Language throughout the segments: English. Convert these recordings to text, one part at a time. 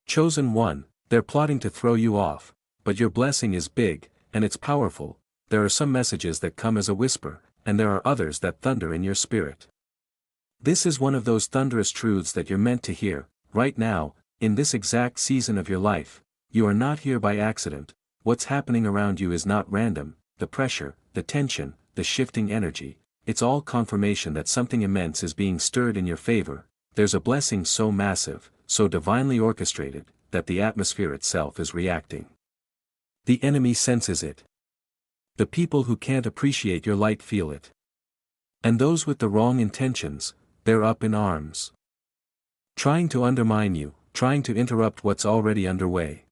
Chosen one, they're plotting to throw you off, but your blessing is big, and it's powerful. There are some messages that come as a whisper, and there are others that thunder in your spirit. This is one of those thunderous truths that you're meant to hear, right now, in this exact season of your life. You are not here by accident. What's happening around you is not random. The pressure, the tension, the shifting energy, it's all confirmation that something immense is being stirred in your favor. There's a blessing so massive, so divinely orchestrated, that the atmosphere itself is reacting. The enemy senses it. The people who can't appreciate your light feel it. And those with the wrong intentions, they're up in arms. Trying to undermine you, trying to interrupt what's already underway.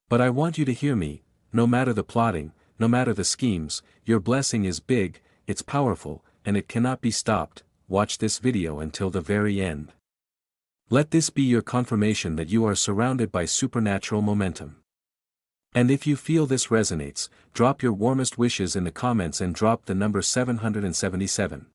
But I want you to hear me, no matter the plotting, no matter the schemes, your blessing is big, it's powerful, and it cannot be stopped. Watch this video until the very end. Let this be your confirmation that you are surrounded by supernatural momentum. And if you feel this resonates, drop your warmest wishes in the comments and drop the number 777.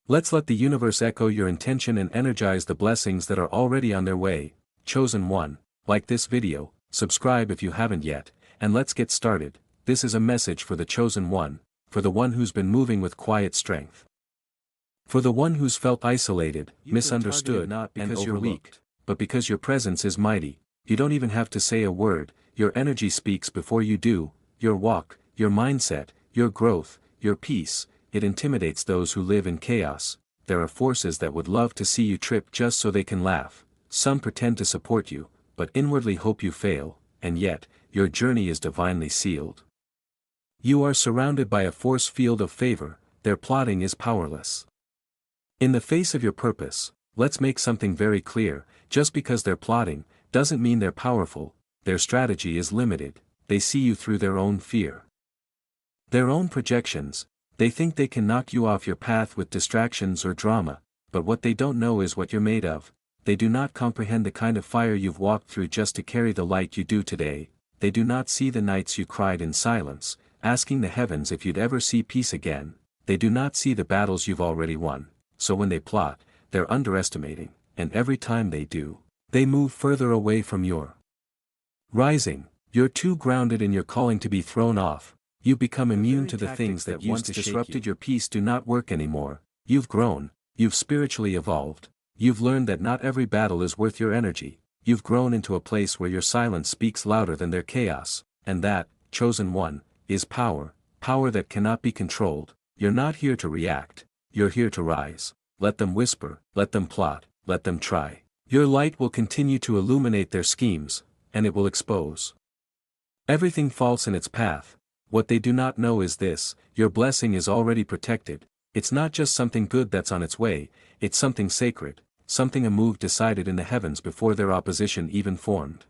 Let's let the universe echo your intention and energize the blessings that are already on their way. Chosen one, like this video, subscribe if you haven't yet, and let's get started. This is a message for the chosen one, for the one who's been moving with quiet strength. For the one who's felt isolated, misunderstood, not because you're weak, but because your presence is mighty. You don't even have to say a word, your energy speaks before you do. Your walk, your mindset, your growth, your peace, it intimidates those who live in chaos. There are forces that would love to see you trip just so they can laugh. Some pretend to support you, but inwardly hope you fail, and yet, your journey is divinely sealed. You are surrounded by a force field of favor. Their plotting is powerless. In the face of your purpose, let's make something very clear. Just because they're plotting, doesn't mean they're powerful. Their strategy is limited. They see you through their own fear, their own projections. They think they can knock you off your path with distractions or drama, but what they don't know is what you're made of. They do not comprehend the kind of fire you've walked through just to carry the light you do today. They do not see the nights you cried in silence, asking the heavens if you'd ever see peace again. They do not see the battles you've already won. So when they plot, they're underestimating, and every time they do, they move further away from your rising. You're too grounded in your calling to be thrown off. You become immune to the things that once disrupted your peace do not work anymore. You've grown, you've spiritually evolved. You've learned that not every battle is worth your energy. You've grown into a place where your silence speaks louder than their chaos, and that, chosen one, is power, power that cannot be controlled. You're not here to react, you're here to rise. Let them whisper, let them plot, let them try. Your light will continue to illuminate their schemes, and it will expose everything false in its path. What they do not know is this: your blessing is already protected. It's not just something good that's on its way, it's something sacred, something a move decided in the heavens before their opposition even formed.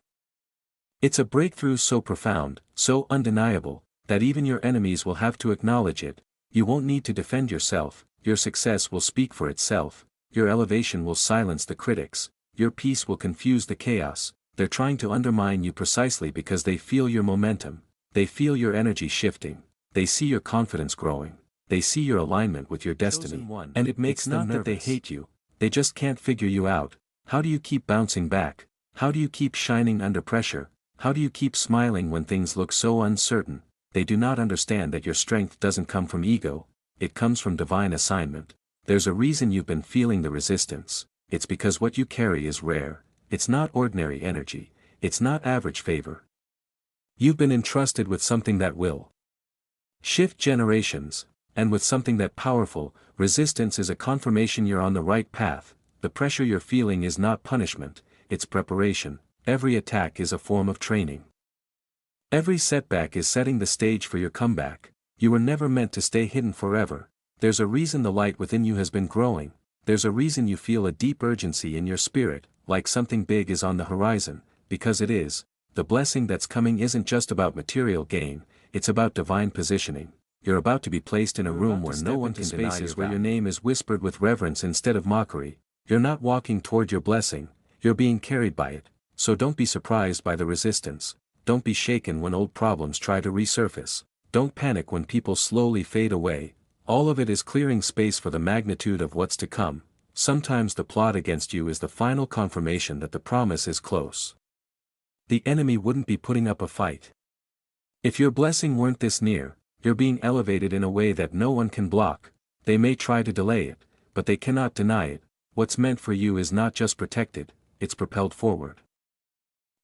It's a breakthrough so profound, so undeniable, that even your enemies will have to acknowledge it. You won't need to defend yourself, your success will speak for itself, your elevation will silence the critics, your peace will confuse the chaos. They're trying to undermine you precisely because they feel your momentum, they feel your energy shifting, they see your confidence growing, they see your alignment with your destiny, and it makes them nervous. That they hate you, they just can't figure you out. How do you keep bouncing back? How do you keep shining under pressure? How do you keep smiling when things look so uncertain? They do not understand that your strength doesn't come from ego, it comes from divine assignment. There's a reason you've been feeling the resistance. It's because what you carry is rare. It's not ordinary energy, it's not average favor. You've been entrusted with something that will shift generations, and with something that powerful. Resistance is a confirmation you're on the right path. The pressure you're feeling is not punishment, it's preparation. Every attack is a form of training. Every setback is setting the stage for your comeback. You were never meant to stay hidden forever. There's a reason the light within you has been growing. There's a reason you feel a deep urgency in your spirit, like something big is on the horizon, because it is. The blessing that's coming isn't just about material gain, it's about divine positioning. You're about to be placed in a room where no one can deny you, where your name is whispered with reverence instead of mockery. You're not walking toward your blessing, you're being carried by it. So don't be surprised by the resistance. Don't be shaken when old problems try to resurface. Don't panic when people slowly fade away. All of it is clearing space for the magnitude of what's to come. Sometimes the plot against you is the final confirmation that the promise is close. the enemy wouldn't be putting up a fight. If your blessing weren't this near, you're being elevated in a way that no one can block. They may try to delay it, but they cannot deny it. What's meant for you is not just protected, it's propelled forward.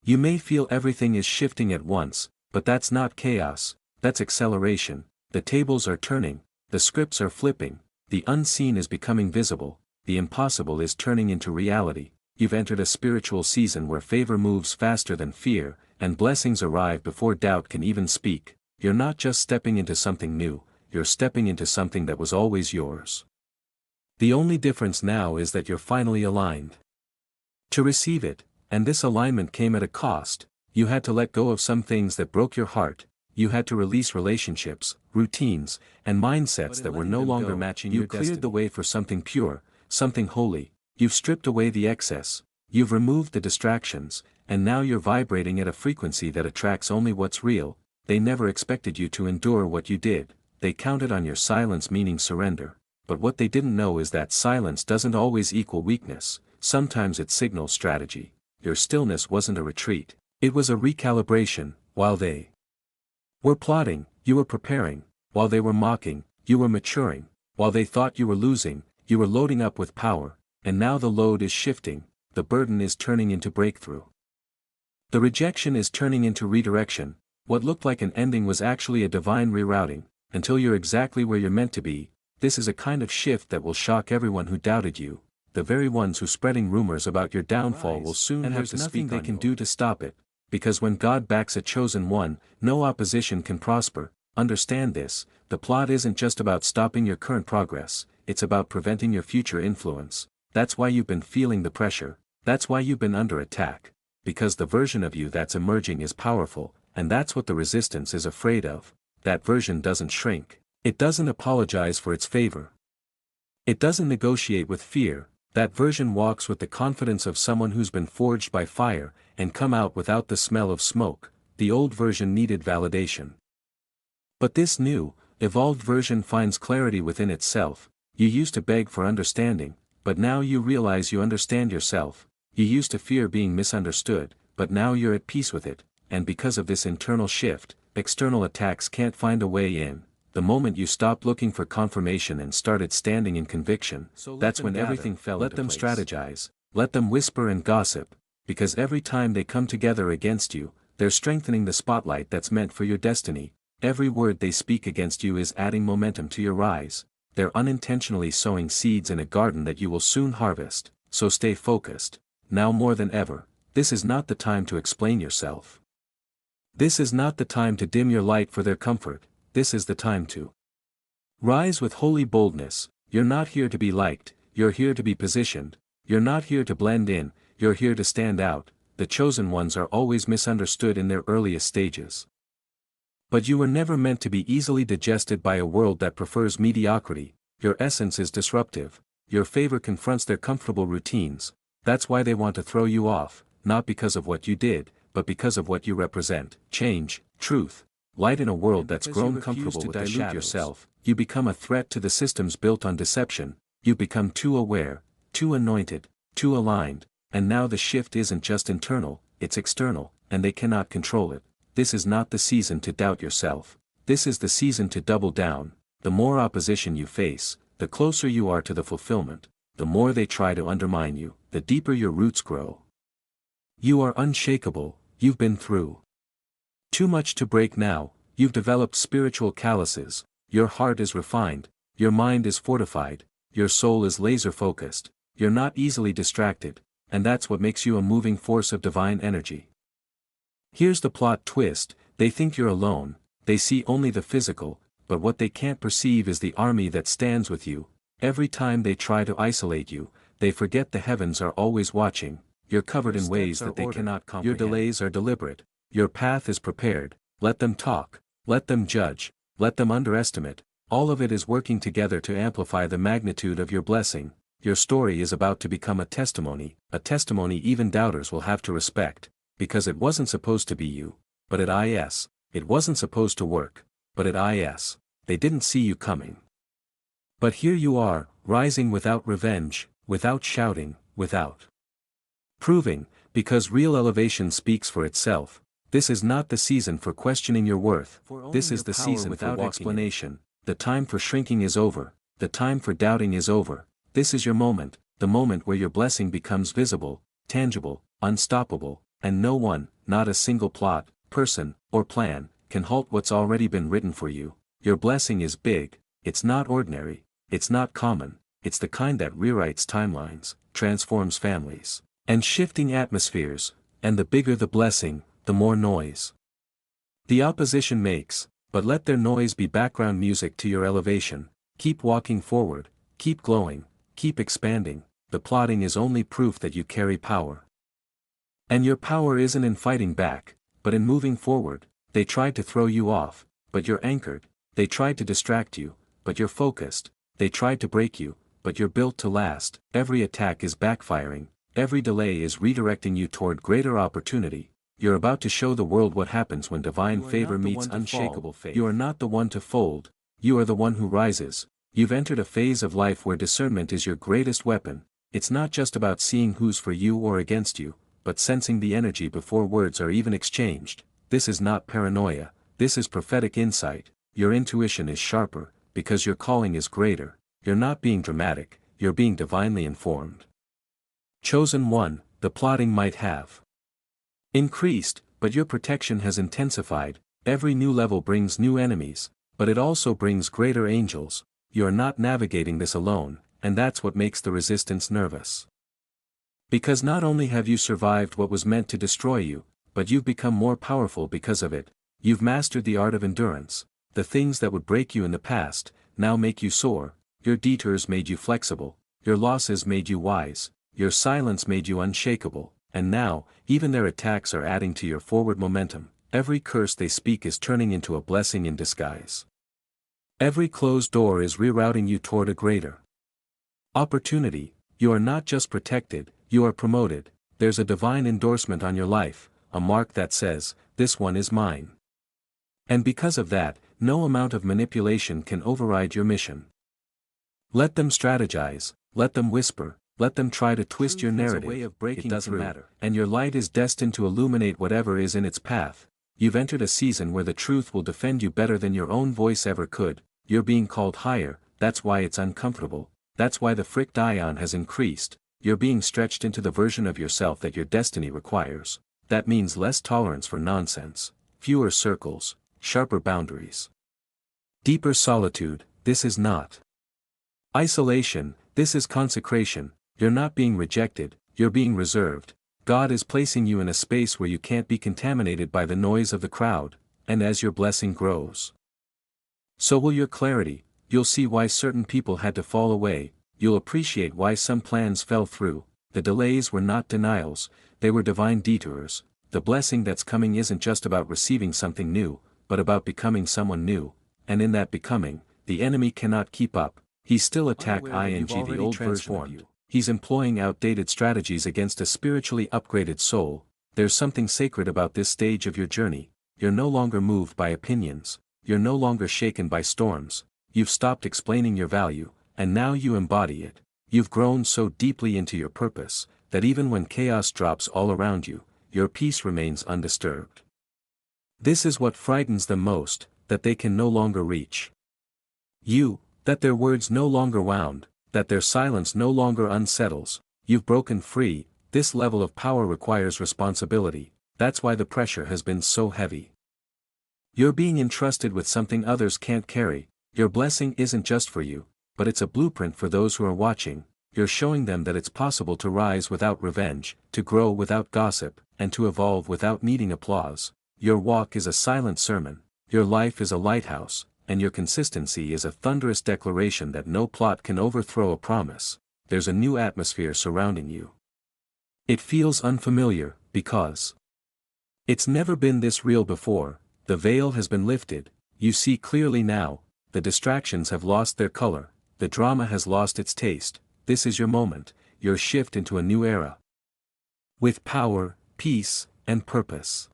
You may feel everything is shifting at once, but that's not chaos, that's acceleration. The tables are turning, the scripts are flipping, the unseen is becoming visible, the impossible is turning into reality. You've entered a spiritual season where favor moves faster than fear, and blessings arrive before doubt can even speak. You're not just stepping into something new, you're stepping into something that was always yours. The only difference now is that you're finally aligned to receive it, and this alignment came at a cost. You had to let go of some things that broke your heart, you had to release relationships, routines, and mindsets that were no longer matching your destiny. You cleared the way for something pure, something holy. You've stripped away the excess, you've removed the distractions, and now you're vibrating at a frequency that attracts only what's real. They never expected you to endure what you did, they counted on your silence meaning surrender, but what they didn't know is that silence doesn't always equal weakness, sometimes it signals strategy. Your stillness wasn't a retreat, it was a recalibration. While they were plotting, you were preparing. While they were mocking, you were maturing. While they thought you were losing, you were loading up with power. And now the load is shifting, the burden is turning into breakthrough. The rejection is turning into redirection. What looked like an ending was actually a divine rerouting, until you're exactly where you're meant to be. This is a kind of shift that will shock everyone who doubted you. The very ones who spreading rumors about your downfall will soon have to speak on you. And there's nothing they can do to stop it, because when God backs a chosen one, no opposition can prosper. Understand this, the plot isn't just about stopping your current progress, it's about preventing your future influence. That's why you've been feeling the pressure, that's why you've been under attack. Because the version of you that's emerging is powerful, and that's what the resistance is afraid of. That version doesn't shrink, it doesn't apologize for its favor. It doesn't negotiate with fear, that version walks with the confidence of someone who's been forged by fire, and come out without the smell of smoke. The old version needed validation. But this new, evolved version finds clarity within itself. You used to beg for understanding, but now you realize you understand yourself. You used to fear being misunderstood, but now you're at peace with it, and because of this internal shift, external attacks can't find a way in. The moment you stopped looking for confirmation and started standing in conviction, that's when everything fell into place. Let them strategize, let them whisper and gossip, because every time they come together against you, they're strengthening the spotlight that's meant for your destiny. Every word they speak against you is adding momentum to your rise. They're unintentionally sowing seeds in a garden that you will soon harvest, so stay focused. Now more than ever, this is not the time to explain yourself. This is not the time to dim your light for their comfort, this is the time to rise with holy boldness. You're not here to be liked, you're here to be positioned. You're not here to blend in, you're here to stand out. The chosen ones are always misunderstood in their earliest stages. But you were never meant to be easily digested by a world that prefers mediocrity. Your essence is disruptive, your favor confronts their comfortable routines. That's why they want to throw you off, not because of what you did, but because of what you represent. Change, truth, light in a world that's grown comfortable with the shadows. Yourself, you become a threat to the systems built on deception. You become too aware, too anointed, too aligned, and now the shift isn't just internal, it's external, and they cannot control it. This is not the season to doubt yourself. This is the season to double down. The more opposition you face, the closer you are to the fulfillment. The more they try to undermine you, the deeper your roots grow. You are unshakable, you've been through too much to break now. You've developed spiritual calluses, your heart is refined, your mind is fortified, your soul is laser-focused, you're not easily distracted, and that's what makes you a moving force of divine energy. Here's the plot twist, they think you're alone, they see only the physical, but what they can't perceive is the army that stands with you. Every time they try to isolate you, they forget the heavens are always watching. You're covered in ways that they cannot comprehend. Your delays are deliberate, your path is prepared. Let them talk, let them judge, let them underestimate. All of it is working together to amplify the magnitude of your blessing. Your story is about to become a testimony even doubters will have to respect. Because it wasn't supposed to be you, but it is. It wasn't supposed to work, but it is. They didn't see you coming. But here you are, rising without revenge, without shouting, without proving. Because real elevation speaks for itself. This is not the season for questioning your worth, this is the season without explanation. The time for shrinking is over, the time for doubting is over. This is your moment, the moment where your blessing becomes visible, tangible, unstoppable, and no one, not a single plot, person, or plan, can halt what's already been written for you. Your blessing is big, it's not ordinary, it's not common, it's the kind that rewrites timelines, transforms families, and shifting atmospheres, and the bigger the blessing, the more noise the opposition makes, but let their noise be background music to your elevation. Keep walking forward, keep glowing, keep expanding. The plotting is only proof that you carry power. And your power isn't in fighting back, but in moving forward. They tried to throw you off, but you're anchored. They tried to distract you, but you're focused. They tried to break you, but you're built to last. Every attack is backfiring, every delay is redirecting you toward greater opportunity. You're about to show the world what happens when divine favor meets unshakable faith. You are not the one to fold, you are the one who rises. You've entered a phase of life where discernment is your greatest weapon. It's not just about seeing who's for you or against you, but sensing the energy before words are even exchanged. This is not paranoia, this is prophetic insight. Your intuition is sharper, because your calling is greater. You're not being dramatic, you're being divinely informed. Chosen one, the plotting might have increased, but your protection has intensified. Every new level brings new enemies, but it also brings greater angels. You are not navigating this alone, and that's what makes the resistance nervous. Because not only have you survived what was meant to destroy you, but you've become more powerful because of it. You've mastered the art of endurance. The things that would break you in the past, now make you soar. Your detours made you flexible, your losses made you wise, your silence made you unshakable, and now, even their attacks are adding to your forward momentum. Every curse they speak is turning into a blessing in disguise. Every closed door is rerouting you toward a greater opportunity. You are not just protected, you are promoted. There's a divine endorsement on your life, a mark that says, "This one is mine." And because of that, no amount of manipulation can override your mission. Let them strategize, let them whisper, let them try to twist your narrative. It doesn't matter. And your light is destined to illuminate whatever is in its path. You've entered a season where the truth will defend you better than your own voice ever could. You're being called higher, that's why it's uncomfortable. That's why the frict ion has increased. You're being stretched into the version of yourself that your destiny requires. That means less tolerance for nonsense, fewer circles, sharper boundaries. Deeper solitude. This is not isolation, this is consecration. You're not being rejected, you're being reserved. God is placing you in a space where you can't be contaminated by the noise of the crowd, and as your blessing grows, so will your clarity. You'll see why certain people had to fall away, you'll appreciate why some plans fell through. The delays were not denials, they were divine detours. The blessing that's coming isn't just about receiving something new, but about becoming someone new, and in that becoming, the enemy cannot keep up. He's still attack ing the old version of you. He's employing outdated strategies against a spiritually upgraded soul. There's something sacred about this stage of your journey. You're no longer moved by opinions, you're no longer shaken by storms. You've stopped explaining your value, and now you embody it. You've grown so deeply into your purpose, that even when chaos drops all around you, your peace remains undisturbed. This is what frightens them most, that they can no longer reach you, that their words no longer wound, that their silence no longer unsettles. You've broken free. This level of power requires responsibility. That's why the pressure has been so heavy. You're being entrusted with something others can't carry. Your blessing isn't just for you, but it's a blueprint for those who are watching. You're showing them that it's possible to rise without revenge, to grow without gossip, and to evolve without needing applause. Your walk is a silent sermon, your life is a lighthouse, and your consistency is a thunderous declaration that no plot can overthrow a promise. There's a new atmosphere surrounding you. It feels unfamiliar, because it's never been this real before. The veil has been lifted, you see clearly now. The distractions have lost their color, the drama has lost its taste. This is your moment, your shift into a new era. With power, peace, and purpose.